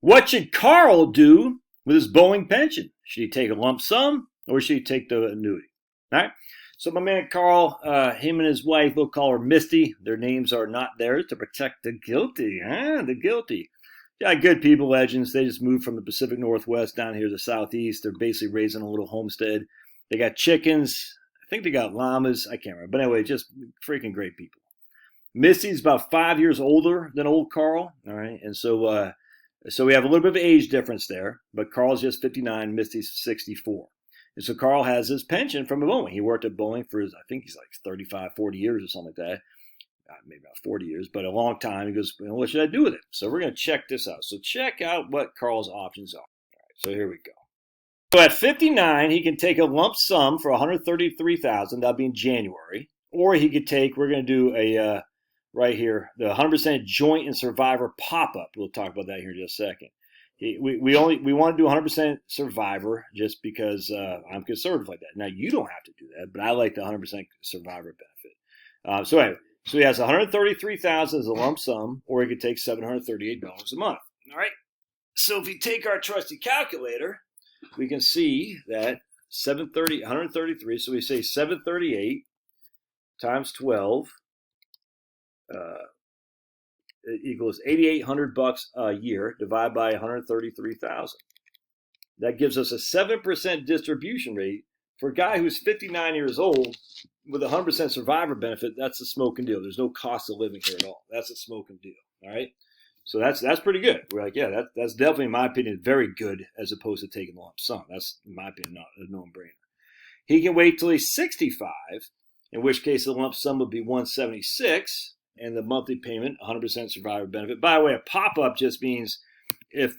What should Carl do with his Boeing pension? Should he take a lump sum or should he take the annuity? All right. So my man Carl, him and his wife, we'll call her Misty. Their names are not theirs to protect the guilty. The guilty. Yeah, good people, legends. They just moved from the Pacific Northwest down here to the Southeast. They're basically raising a little homestead. They got chickens. I think they got llamas. I can't remember. But anyway, just freaking great people. Misty's about 5 years older than old Carl. All right. And so we have a little bit of age difference there. But Carl's just 59. Misty's 64. And so Carl has his pension from Boeing. He worked at Boeing for, I think he's like 35, 40 years or something like that. Maybe about 40 years, but a long time. He goes, what should I do with it? So we're going to check this out. So check out what Carl's options are. All right, so here we go. So at 59, he can take a lump sum for $133,000. That'll be in January. Or he could take, we're going to do a, right here, the 100% joint and survivor pop-up. We'll talk about that here in just a second. We want to do 100% survivor just because I'm conservative like that. Now, you don't have to do that, but I like the 100% survivor benefit. So anyway, so he has $133,000 as a lump sum, or he could take $738 a month. All right. So if we take our trusty calculator, we can see that 133. So we say 738 times 12 equals $8,800 a year divided by 133,000. That gives us a 7% distribution rate for a guy who's 59 years old with a 100% survivor benefit. That's a smoking deal. There's no cost of living here at all. That's a smoking deal. All right. So that's pretty good. We're like, yeah, that's definitely, in my opinion, very good as opposed to taking a lump sum. That's, in my opinion, not a no-brainer. He can wait till he's 65, in which case the lump sum would be $176. And the monthly payment, 100% survivor benefit. By the way, a pop-up just means if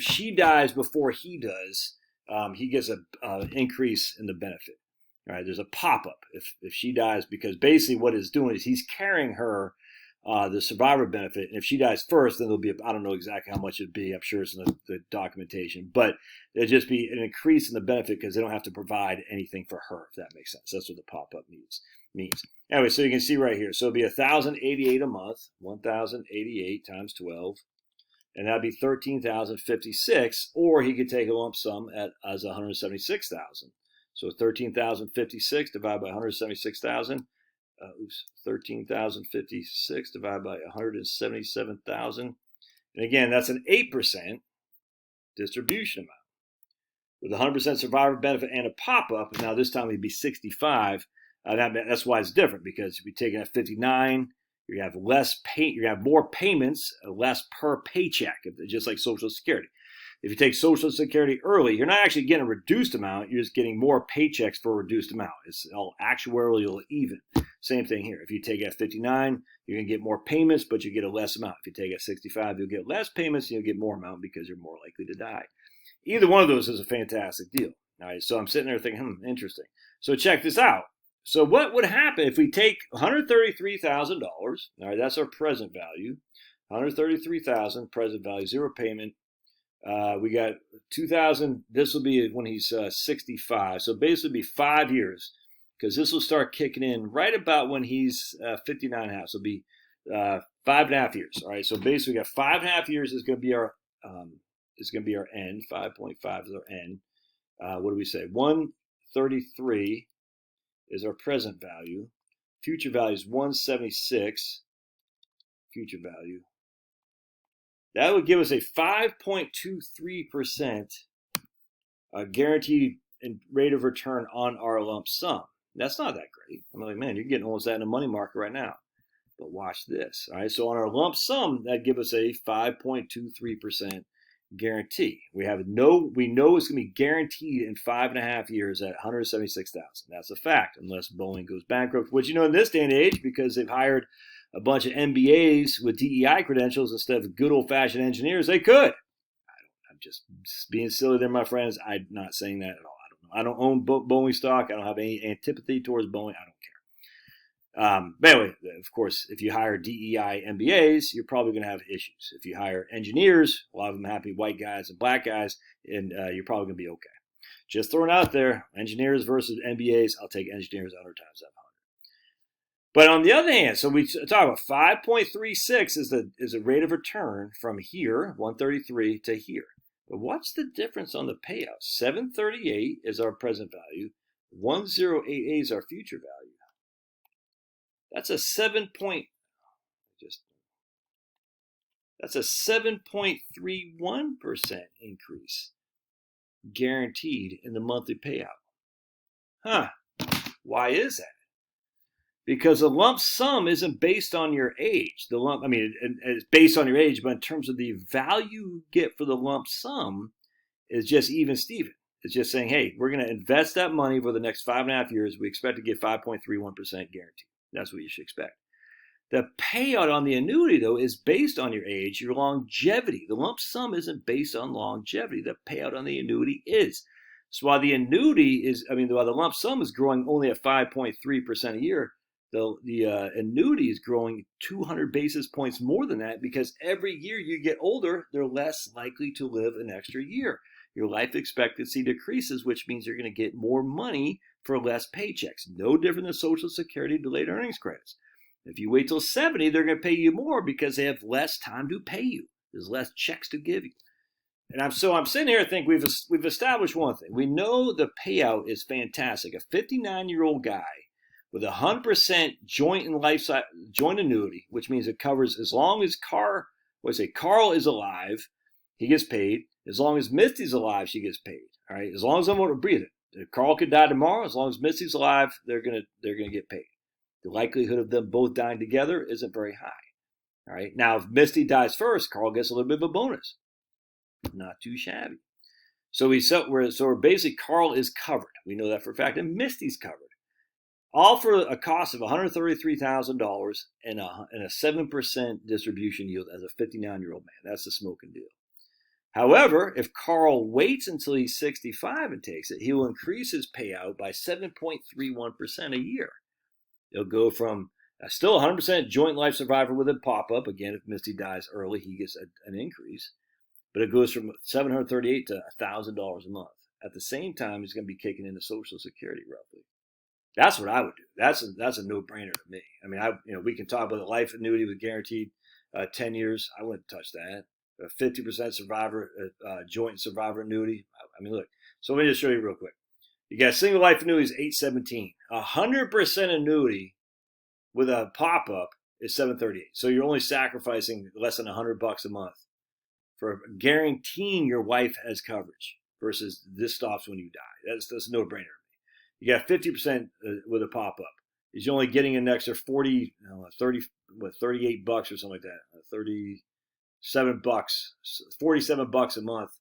she dies before he does, he gets an increase in the benefit. All right, there's a pop-up if she dies, because basically what it's doing is he's carrying her the survivor benefit. And if she dies first, then there'll be, I don't know exactly how much it'd be. I'm sure it's in the documentation. But it'll just be an increase in the benefit because they don't have to provide anything for her, if that makes sense. That's what the pop-up means. Anyway, so you can see right here. So it'll be $1,088 a month, 1,088 times 12, and that'd be $13,056. Or he could take a lump sum as $176,000. So $13,056 divided by $176,000. 13,056 divided by 177,000. And again, that's an 8% distribution amount. With a 100% survivor benefit and a pop-up, now this time it'd be 65. That's why it's different, because if you're taking at 59, you have you have more payments, less per paycheck, just like Social Security. If you take Social Security early, you're not actually getting a reduced amount. You're just getting more paychecks for a reduced amount. It's all actuarial even. Same thing here. If you take at 59, you're going to get more payments, but you get a less amount. If you take at 65, you'll get less payments and you'll get more amount because you're more likely to die. Either one of those is a fantastic deal. All right, so I'm sitting there thinking, interesting. So check this out. So what would happen if we take $133,000? All right, that's our present value. $133,000 present value, zero payment. We got 2,000. This will be when he's 65. So basically, be 5 years, because this will start kicking in right about when he's 59 and a half. So it'll be 5.5 years. All right. So basically, we got 5.5 years is going to be our end. 5.5 is our end. What do we say? 133 is our present value. Future value is 176. Future value. That would give us a 5.23% guaranteed rate of return on our lump sum. That's not that great. I'm like, man, you're getting almost that in the money market right now. But watch this. All right, so on our lump sum, that gives us a 5.23% guarantee. We know it's going to be guaranteed in 5.5 years at $176,000. That's a fact, unless Boeing goes bankrupt, which in this day and age, because they've hired a bunch of MBAs with DEI credentials instead of good old-fashioned engineers, they could. I'm just being silly there, my friends. I'm not saying that at all. I don't own Boeing stock. I don't have any antipathy towards Boeing. I don't care. But anyway, of course, if you hire DEI MBAs, you're probably going to have issues. If you hire engineers, a lot of them happy white guys and black guys, and you're probably going to be okay. Just throwing out there, engineers versus MBAs, I'll take engineers 100 times out of 100. But on the other hand, so we talk about 5.36 is the rate of return from here, 133 to here. But what's the difference on the payout? 738 is our present value. 1088 is our future value. That's a 7.31% increase guaranteed in the monthly payout. Huh. Why is that? Because the lump sum isn't based on your age. It's based on your age, but in terms of the value you get for the lump sum, is just even Steven. It's just saying, hey, we're going to invest that money for the next 5.5 years. We expect to get 5.31% guaranteed. That's what you should expect. The payout on the annuity, though, is based on your age, your longevity. The lump sum isn't based on longevity. The payout on the annuity is. So while the annuity while the lump sum is growing only at 5.3% a year, the annuity is growing 200 basis points more than that, because every year you get older, they're less likely to live an extra year. Your life expectancy decreases, which means you're going to get more money for less paychecks. No different than Social Security delayed earnings credits. If you wait till 70, they're going to pay you more because they have less time to pay you. There's less checks to give you. And I'm sitting here thinking we've established one thing. We know the payout is fantastic. A 59-year-old guy with 100% joint annuity, which means it covers as long as Carl is alive, he gets paid. As long as Misty's alive, she gets paid. All right. As long as I'm able to breathe it. If Carl could die tomorrow, as long as Misty's alive, they're gonna get paid. The likelihood of them both dying together isn't very high. All right. Now, if Misty dies first, Carl gets a little bit of a bonus. Not too shabby. So we're basically, Carl is covered. We know that for a fact, and Misty's covered. All for a cost of $133,000 and a 7% distribution yield as a 59-year-old man. That's the smoking deal. However, if Carl waits until he's 65 and takes it, he will increase his payout by 7.31% a year. It'll go from still 100% joint life survivor with a pop-up. Again, if Misty dies early, he gets an increase. But it goes from $738 to $1,000 a month. At the same time, he's going to be kicking into Social Security roughly. That's what I would do. That's a no-brainer to me. I mean, we can talk about the life annuity with guaranteed 10 years. I wouldn't touch that. A 50% survivor joint survivor annuity. I mean, look. So let me just show you real quick. You got single life annuity is $817. 100% annuity with a pop-up is $738. So you're only sacrificing less than $100 a month for guaranteeing your wife has coverage versus this stops when you die. That's a no-brainer. You got 50% with a pop-up. You're only getting an extra 38 bucks or something like that. $37, $47 a month.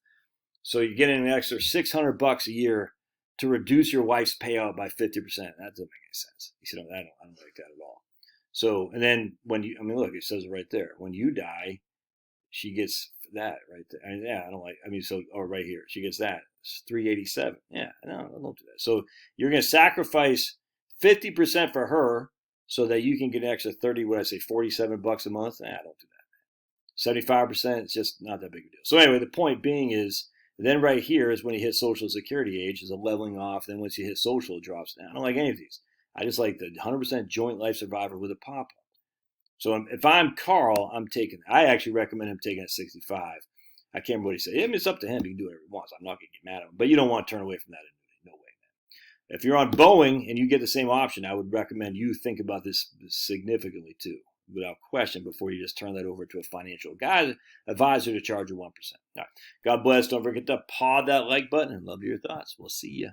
So you're getting an extra $600 a year to reduce your wife's payout by 50%. That doesn't make any sense. You said, I don't like that at all. So, and then look, it says it right there. When you die, she gets that right there. Or right here, she gets that. It's $387. Yeah, no, don't do that. So you're going to sacrifice 50% for her so that you can get an extra $47 a month. Don't do that. 75% is just not that big a deal. So anyway, the point being is, then right here is when you hit Social Security age, is a leveling off. Then once you hit social, it drops down. I don't like any of these. I just like the 100% joint life survivor with a pop-up. So if I'm Carl, I actually recommend him taking at 65. I can't remember what he said. I mean, it's up to him. He can do whatever he wants. I'm not going to get mad at him. But you don't want to turn away from that annuity. No way, man. If you're on Boeing and you get the same option, I would recommend you think about this significantly too, without question, before you just turn that over to a financial advisor to charge you 1%. All right. God bless. Don't forget to paw that like button and love your thoughts. We'll see you.